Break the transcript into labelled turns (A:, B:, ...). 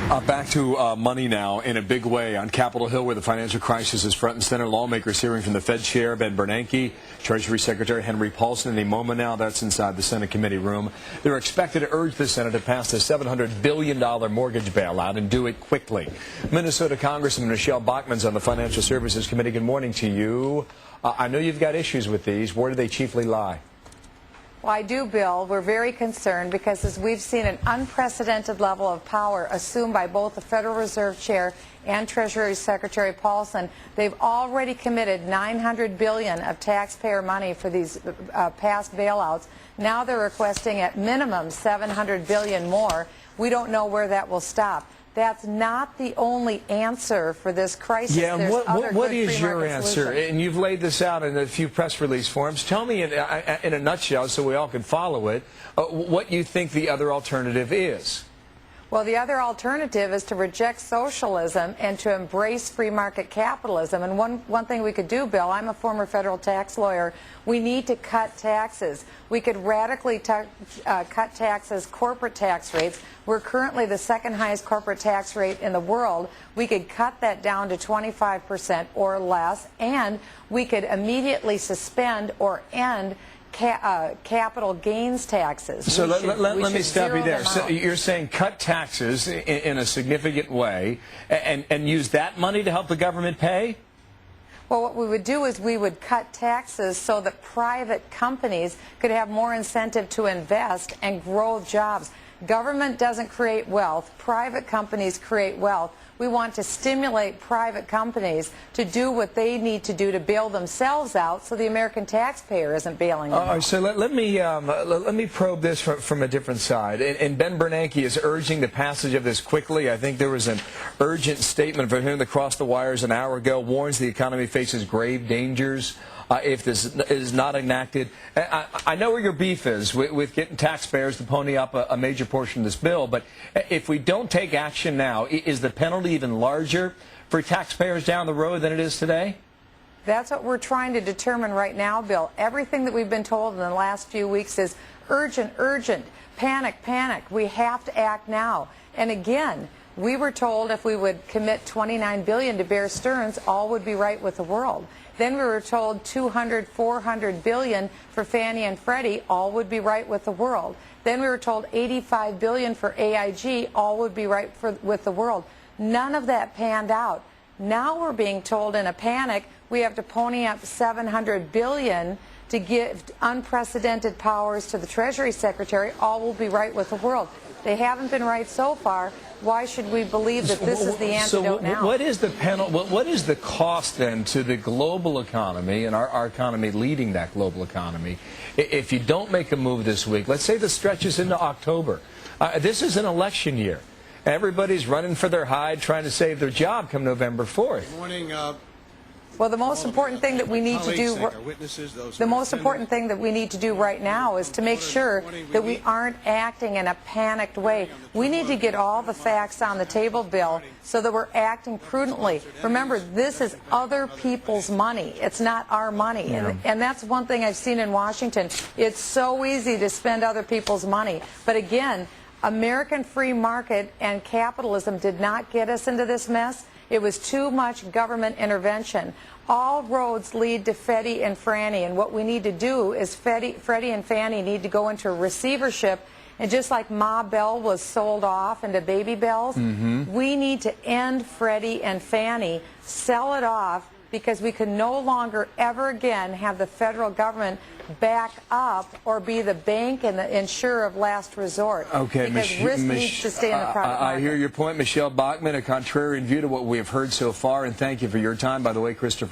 A: Back to money now in a big way on Capitol Hill, where the financial crisis is front and center. Lawmakers hearing from the Fed Chair, Ben Bernanke, Treasury Secretary Henry Paulson. In a moment now, that's inside the Senate committee room. They're expected to urge the Senate to pass the $700 billion mortgage bailout and do it quickly. Minnesota Congressman Michele Bachmann's on the Financial Services Committee. Good morning to you. I know you've got issues with these. Where do they chiefly lie?
B: Well, I do, Bill. We're very concerned because as we've seen an unprecedented level of power assumed by both the Federal Reserve Chair and Treasury Secretary Paulson. They've already committed $900 billion of taxpayer money for these past bailouts. Now they're requesting at minimum $700 billion more. We don't know where that will stop. That's not the only answer for this crisis.
A: Yeah, what is your answer? And you've laid this out in a few press release forms. Tell me in a nutshell, so we all can follow it, what you think the other alternative is.
B: Well, the other alternative is to reject socialism and to embrace free market capitalism. And one thing we could do, Bill, I'm a former federal tax lawyer, we need to cut taxes. We could radically cut taxes, corporate tax rates. We're currently the second highest corporate tax rate in the world. We could cut that down to 25% or less, and we could immediately suspend or end capital gains taxes.
A: So let me stop you there. So you're saying cut taxes in a significant way and use that money to help the government pay?
B: Well, what we would do is we would cut taxes so that private companies could have more incentive to invest and grow jobs. Government doesn't create wealth. Private companies create wealth. We want to stimulate private companies to do what they need to do to bail themselves out so the American taxpayer isn't bailing them out.
A: So let me probe this from a different side. And Ben Bernanke is urging the passage of this quickly. I think there was an urgent statement from him that crossed the wires an hour ago, warns the economy faces grave dangers if this is not enacted. I know where your beef is with getting taxpayers to pony up a major portion of this bill, but if we don't take action now, is the penalty even larger for taxpayers down the road than it is today?
B: That's what we're trying to determine right now, Bill. Everything that we've been told in the last few weeks is urgent, urgent, panic, panic. We have to act now. And again, we were told if we would commit $29 billion to Bear Stearns, all would be right with the world. Then we were told $200, $400 billion for Fannie and Freddie, all would be right with the world. Then we were told $85 billion for AIG, all would be right with the world. None of that panned out. Now we're being told in a panic we have to pony up $700 billion to give unprecedented powers to the Treasury Secretary, all will be right with the world. They haven't been right so far. Why should we believe that this is the antidote now?
A: So what is the what is the cost then to the global economy and our economy leading that global economy if you don't make a move this week? Let's say this stretches into October. This is an election year. Everybody's running for their hide, trying to save their job come November 4th.
C: Good morning.
B: Well, the most important thing that we need to do right now is to make sure that we aren't acting in a panicked way. We need to get all the facts on the table, Bill, so that we're acting prudently. Remember, this is other people's money. It's not our money.
A: Yeah.
B: And that's one thing I've seen in Washington. It's so easy to spend other people's money. But again, American free market and capitalism did not get us into this mess. It was too much government intervention. All roads lead to Freddie and Fannie, and what we need to do is Freddie and Fannie need to go into receivership, and just like Ma Bell was sold off into Baby Bells, we need to end Freddie and Fannie, sell it off, because we can no longer ever again have the federal government back up or be the bank and the insurer of last resort.
A: Okay,
B: because risk needs to stay in the private market.
A: I hear your point, Michele Bachmann, a contrarian view to what we have heard so far, and thank you for your time. By the way, Christopher.